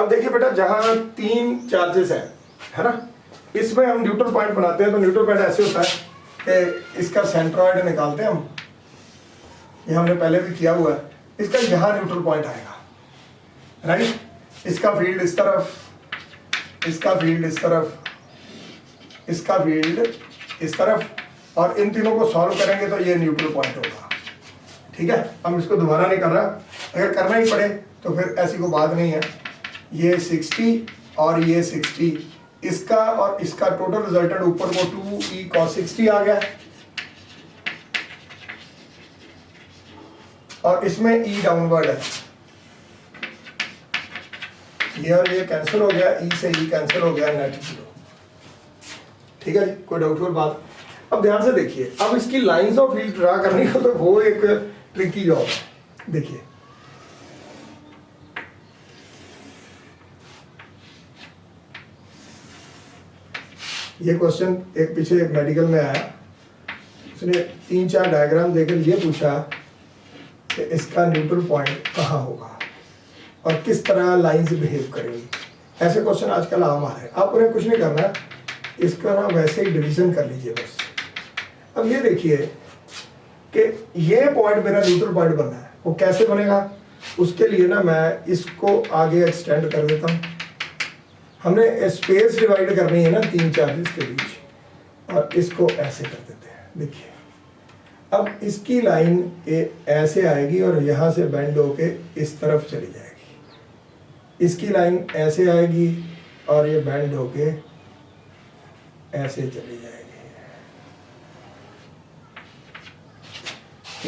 अब देखिए बेटा, जहाँ 3 चार्जेस है ना, इसमें हम न्यूट्रल पॉइंट बनाते हैं। तो न्यूट्रल पॉइंट ऐसे होता है कि इसका सेंट्रॉइड निकालते हैं हम, ये हमने पहले भी किया हुआ है। इसका यहाँ न्यूट्रल पॉइंट आएगा, राइट। इसका फील्ड इस तरफ, इसका फील्ड इस तरफ, इसका फील्ड इस तरफ, और इन तीनों को सॉल्व करेंगे तो ये न्यूट्रल पॉइंट होगा। ठीक है, हम इसको दोबारा नहीं कर रहा, अगर करना ही पड़े तो फिर ऐसी कोई बात नहीं है। ये 60 और ये 60, इसका और इसका टोटल रिजल्टेंट ऊपर को 2e cos 60 आ गया, और इसमें e डाउनवर्ड है, ये और ये कैंसिल हो गया, e से e कैंसिल हो गया, नेट 0। ठीक है जी, कोई डाउटफुल बात? अब ध्यान से देखिए, अब इसकी लाइंस ऑफ फील्ड ड्रा करनी हो तो वो एक ट्रिकी जॉब है। देखिए ये क्वेश्चन एक पीछे एक मेडिकल में आया, उसने 3-4 डायग्राम देकर ये पूछा कि इसका न्यूट्रल पॉइंट कहाँ होगा और किस तरह लाइंस बिहेव करेंगी। ऐसे क्वेश्चन आजकल आम आ रहे हैं। आप उन्हें कुछ नहीं करना है, इसका ना वैसे ही डिवीजन कर लीजिए बस। अब ये देखिए कि ये पॉइंट मेरा न्यूट्रल पॉइंट बनना है, वो कैसे बनेगा? उसके लिए ना मैं इसको आगे एक्सटेंड कर देता हूँ। हमने स्पेस डिवाइड करनी है ना 3 चार्जेस के बीच, और इसको ऐसे कर देते हैं। देखिए अब इसकी लाइन ऐसे आएगी और यहाँ से बेंड होके इस तरफ चली जाएगी। इसकी लाइन ऐसे आएगी और ये बेंड होके ऐसे चली जाएगी।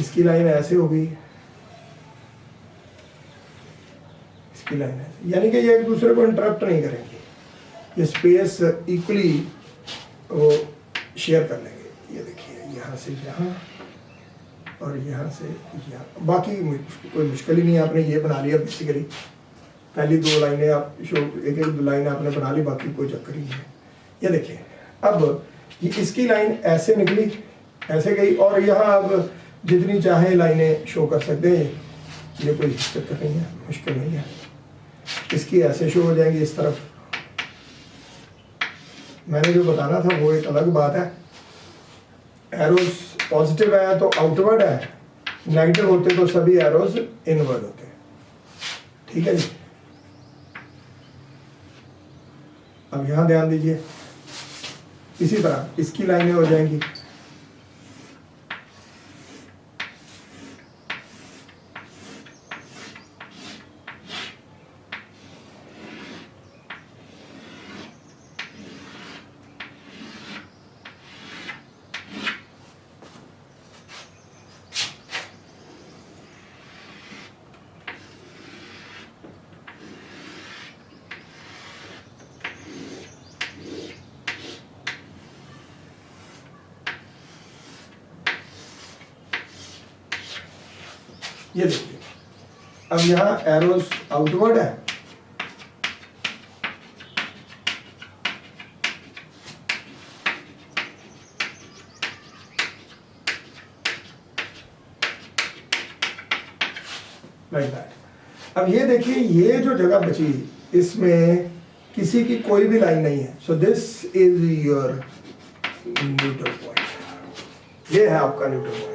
इसकी लाइन ऐसे होगी, इसकी लाइन ऐसे, यानी कि ये एक दूसरे को इंटरप्ट नहीं करेंगे, ये स्पेस इक्वली वो शेयर कर लेंगे। ये देखिए यहाँ से यहाँ और यहाँ से यहाँ, बाकी कोई मुश्किल ही नहीं है। आपने ये बना लिया बेसिकली, पहली 2 लाइनें आप एक एक लाइन आपने बना ली, बाकी कोई चक्कर ही नहीं है। ये देखिए अब ये इसकी लाइन ऐसे निकली, ऐसे गई, और यहाँ अब जितनी चाहे लाइनें शो कर सकते हैं, ये कोई चक्कर नहीं है, मुश्किल नहीं है। इसकी ऐसे शो हो जाएंगी इस तरफ। मैंने जो बताना था वो एक अलग बात है, एरोज पॉजिटिव है तो आउटवर्ड है, नेगेटिव होते तो सभी एरोज इनवर्ड होते हैं। ठीक है जी, अब यहां ध्यान दीजिए, इसी तरह इसकी लाइनें हो जाएंगी। ये देखिए अब यहाँ एरोस आउटवर्ड है, लाइक दैट। अब ये देखिए, ये जो जगह बची इसमें किसी की कोई भी लाइन नहीं है, so this is your neutral point. ये है आपका न्यूट्रल पॉइंट।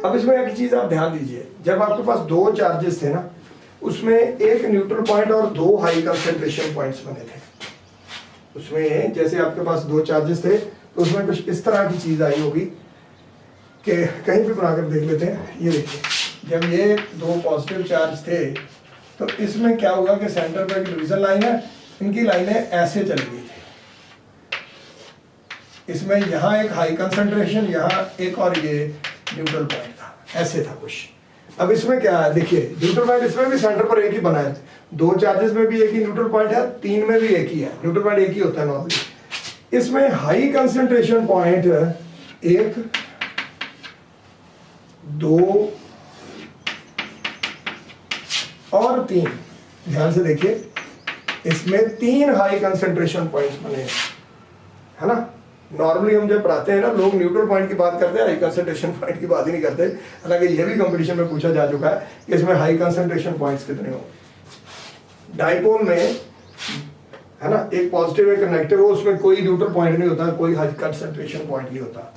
अब इसमें एक चीज आप ध्यान दीजिए, जब आपके पास 2 चार्जेस थे ना, उसमें एक न्यूट्रल पॉइंट और 2 हाई कंसंट्रेशन पॉइंट्स बने थे। उसमें जैसे आपके पास 2 चार्जेस थे तो उसमें कुछ इस तरह की चीज आई होगी कि कहीं भी बनाकर देख लेते हैं। ये देखिए, जब ये 2 पॉजिटिव चार्ज थे तो इसमें क्या हुआ कि सेंटर पर एक डिवीजन लाइन है, इनकी लाइनें ऐसे चली गई थी। इसमें यहाँ एक हाई कंसंट्रेशन, यहाँ एक, और ये न्यूट्रल पॉइंट था, ऐसे था कुछ। अब इसमें क्या है, देखिए न्यूट्रल पॉइंट इसमें भी सेंटर पर एक ही बना है, 2 चार्जेस में भी एक ही न्यूट्रल पॉइंट है, 3 में भी एक ही है, न्यूट्रल पॉइंट एक ही होता है नॉर्मली। इसमें हाई कंसंट्रेशन पॉइंट 1, 2 और 3, ध्यान से देखिए, इसमें 3 हाई कंसंट्रेशन पॉइंट्स बने हैं, है ना। नॉर्मली हम जब पढ़ाते हैं ना, लोग न्यूट्रल पॉइंट की बात करते हैं, हाई कंसंट्रेशन पॉइंट की बात ही नहीं करते। हालांकि ये भी कंपटीशन में पूछा जा चुका है कि इसमें हाई कंसंट्रेशन पॉइंट्स कितने होंगे। डाइपोल में है ना, एक पॉजिटिव एक नेगेटिव हो, उसमें कोई न्यूट्रल पॉइंट नहीं होता, कोई हाई कंसंट्रेशन पॉइंट नहीं होता।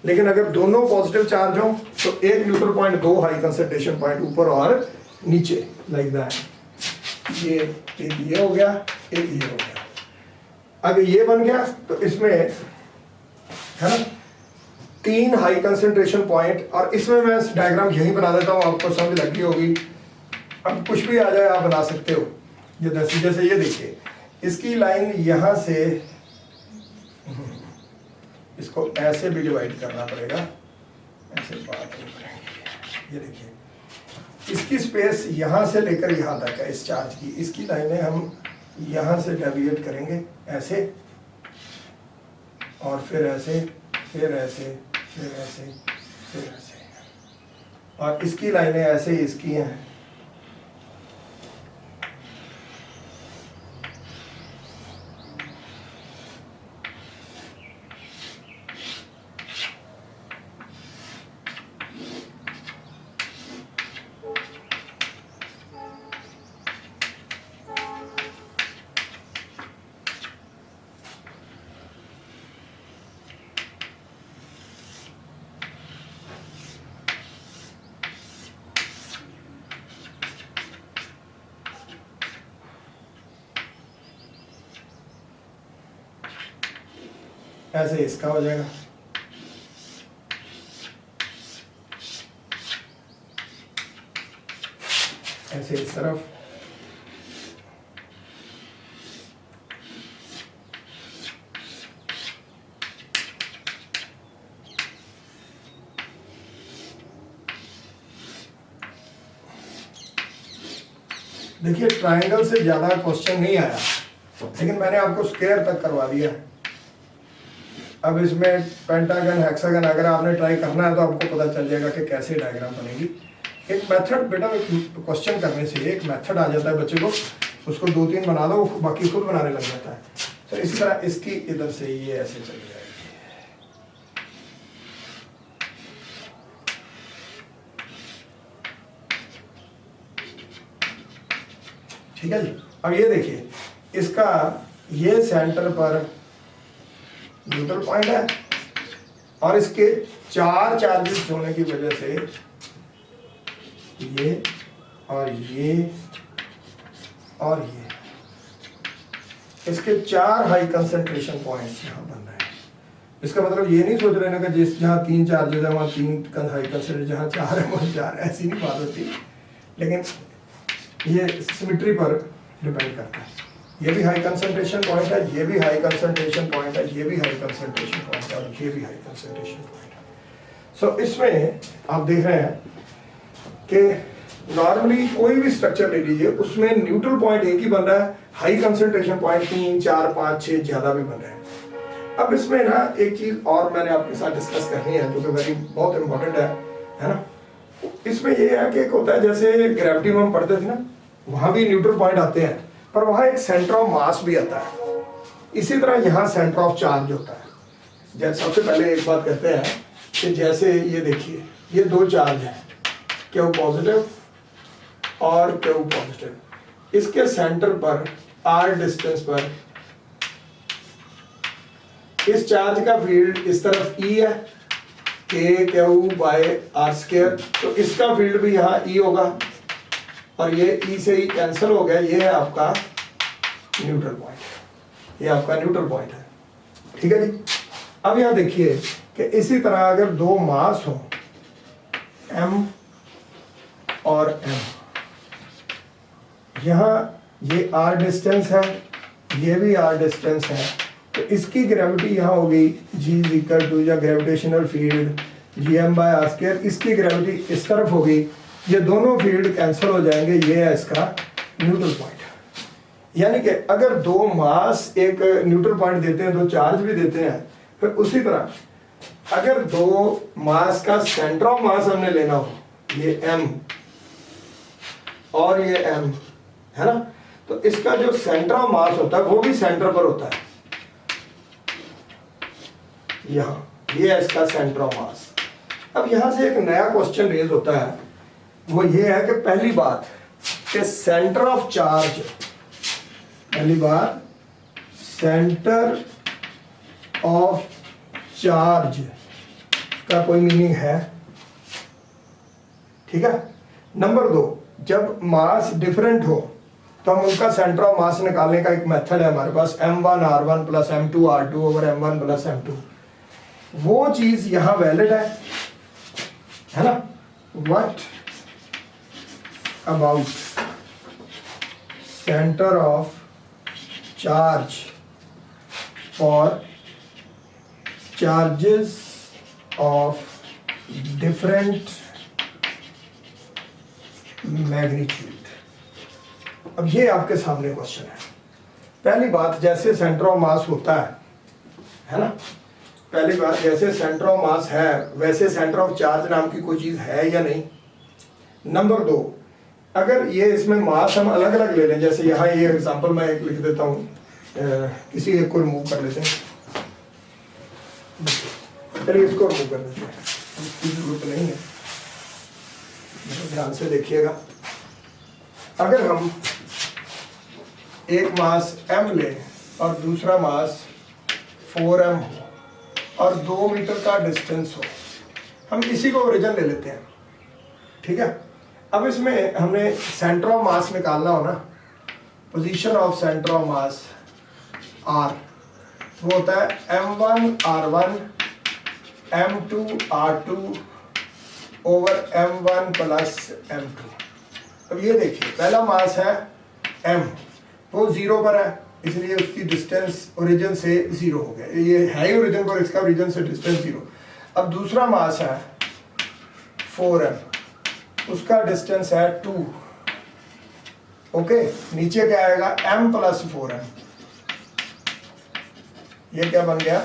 लेकिन अगर दोनों पॉजिटिव चार्ज हो तो एक न्यूट्रल पॉइंट, दो हाई कंसंट्रेशन पॉइंट ऊपर और नीचे, लाइक दैट। ये एक ये हो गया, एक ये हो गया। अगर ये बन गया तो इसमें है ना 3 हाई कंसंट्रेशन पॉइंट, और इसमें मैं डायग्राम यही बना देता हूँ, आपको समझ लगी होगी। अब कुछ भी आ जाए आप बना सकते हो। जैसे ये देखिए, इसकी लाइन यहां से, इसको ऐसे भी डिवाइड करना पड़ेगा, ऐसे बात नहीं करेंगे। ये देखिए, इसकी स्पेस यहां से लेकर यहां तक है इस चार्ज की। इसकी लाइनें हम यहां से डेविएट करेंगे ऐसे, और फिर ऐसे, फिर ऐसे, फिर ऐसे, फिर ऐसे, और इसकी लाइनें ऐसे इसकी हैं। ऐसे इसका हो जाएगा, ऐसे इस तरफ, देखिए ट्रायंगल से ज्यादा क्वेश्चन नहीं आया, लेकिन मैंने आपको स्क्वायर तक करवा दिया। अब इसमें पेंटागन, हेक्सागन अगर आपने ट्राई करना है तो आपको पता चल जाएगा कि कैसे डायग्राम बनेगी। एक मेथड बेटा, क्वेश्चन करने से एक मेथड आ जाता है बच्चे को, उसको 2-3 बना दो, बाकी खुद बनाने लग जाता है। तो इसी तरह इसकी इधर से ये ऐसे चली जाएगी। ठीक है जी। अब ये देखिए, इसका ये सेंटर पर न्यूट्रल पॉइंट है, और इसके 4 चार्जेस होने की वजह से ये और ये और ये, इसके 4 हाई कंसंट्रेशन पॉइंट्स यहाँ बन रहे हैं। इसका मतलब ये नहीं सोच रहे ना कि जिस जहाँ 3 चार्जेस है वहाँ 3 हाई कंसंट्रेशन, जहाँ 4 है वहाँ 4, ऐसी नहीं बात होती। लेकिन ये सिमेट्री पर डिपेंड करता है। ये भी हाई कंसंट्रेशन पॉइंट है, ये भी हाई कंसंट्रेशन पॉइंट है, ये भी हाई कंसंट्रेशन पॉइंट है, और ये भी हाई कंसंट्रेशन पॉइंट है। सो इसमें आप देख रहे हैं कि नॉर्मली कोई भी स्ट्रक्चर ले लीजिए, उसमें न्यूट्रल पॉइंट एक ही बन रहा है, हाई कंसंट्रेशन पॉइंट 3, 4, 5, 6 ज्यादा भी बन रहे हैं। अब इसमें ना एक चीज और मैंने आपके साथ डिस्कस करनी है, जो कि बहुत इंपॉर्टेंट है ना। इसमें ये है कि एक होता है, जैसे ग्रेविटी में हम पढ़ते थे ना, वहां भी न्यूट्रल पॉइंट आते हैं, पर वहां एक सेंटर ऑफ मास भी आता है। इसी तरह यहाँ सेंटर ऑफ चार्ज होता है। जैसे सबसे पहले एक बात कहते हैं कि जैसे ये देखिए, ये 2 चार्ज हैं, क्यू पॉजिटिव और क्यू पॉजिटिव। इसके सेंटर पर r डिस्टेंस पर इस चार्ज का फील्ड इस तरफ E है, k q by r square, तो इसका फील्ड भी यहाँ E होगा, और ये E से ही कैंसिल हो गया। ये है आपका न्यूट्रल पॉइंट, ये आपका न्यूट्रल पॉइंट है। ठीक है जी। अब यहाँ देखिए कि इसी तरह अगर 2 मास हो, m और m, यहाँ ये r डिस्टेंस है, ये भी r डिस्टेंस है, तो इसकी ग्रेविटी यहाँ होगी G इज इक्वल टू, या gravitational field Gm by r square. इसकी ग्रेविटी इस तरफ होगी, ये दोनों फील्ड कैंसिल हो जाएंगे, ये है इसका न्यूट्रल पॉइंट। यानी कि अगर 2 मास एक न्यूट्रल पॉइंट देते हैं, 2 चार्ज भी देते हैं, फिर उसी तरह अगर 2 मास का सेंटर ऑफ मास हमने लेना हो, ये m और ये m है ना, तो इसका जो सेंटर ऑफ मास होता है वो भी सेंटर पर होता है। यहाँ ये है इसका सेंटर ऑफ मास। अब यहाँ से एक नया क्वेश्चन रेज होता है, वो ये है कि पहली बात कि सेंटर ऑफ चार्ज, पहली बात सेंटर ऑफ चार्ज का कोई मीनिंग है, ठीक है। नंबर 2, जब मास डिफरेंट हो तो हम उनका सेंटर ऑफ मास निकालने का एक मेथड है हमारे पास, m1r1 plus m2 r2 over m1 plus m2। वो चीज यहां वैलिड है ना। What about centre of charge for charges of different magnitude. अब ये आपके सामने क्वेश्चन है। पहली बात, जैसे सेंटर ऑफ मास होता है ना, पहली बात जैसे सेंटर ऑफ मास है वैसे सेंटर ऑफ चार्ज नाम की कोई चीज है या नहीं। नंबर 2, अगर ये इसमें मास हम अलग अलग ले लें, जैसे यहाँ ये एग्जांपल मैं एक लिख देता हूँ, किसी एक को रिमूव कर लेते हैं, चलिए इसको रिमूव कर देते हैं, इसकी जरूरत नहीं है, ध्यान से देखिएगा। अगर हम एक मास m लें और दूसरा मास 4m हो और 2 मीटर का डिस्टेंस हो, हम इसी को ओरिजिन ले लेते हैं, ठीक है। अब इसमें हमने सेंटर ऑफ मास निकालना हो ना, position of centre of mass r, वो होता है m1 r1 m2 r2 over m1 plus m2। अब ये देखिए, पहला मास है m, वो 0 पर है, इसलिए उसकी डिस्टेंस ओरिजिन से 0 हो गया, ये है ही ओरिजिन पर, इसका ओरिजिन से डिस्टेंस 0। अब दूसरा मास है 4m, उसका डिस्टेंस है 2, ओके। नीचे क्या आएगा, m प्लस 4m, ये क्या बन गया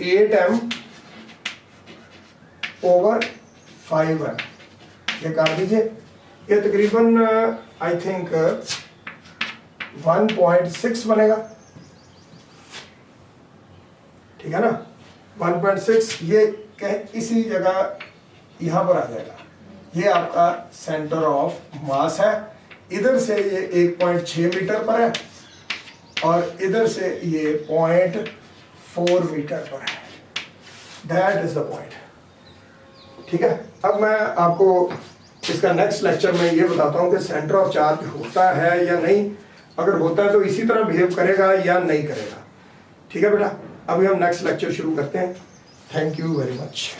8m ओवर 5m, ये काट दीजिए, ये तकरीबन आई थिंक 1.6 बनेगा, ठीक है ना, 1.6। ये कह इसी जगह यहाँ पर आ जाएगा, ये आपका सेंटर ऑफ मास है। इधर से ये 1.6 मीटर पर है और इधर से ये 0.4 मीटर पर है, दैट इज द पॉइंट, ठीक है। अब मैं आपको इसका नेक्स्ट लेक्चर में ये बताता हूँ कि सेंटर ऑफ चार्ज होता है या नहीं, अगर होता है तो इसी तरह बिहेव करेगा या नहीं करेगा, ठीक है बेटा। अभी हम नेक्स्ट लेक्चर शुरू करते हैं। Thank you very much.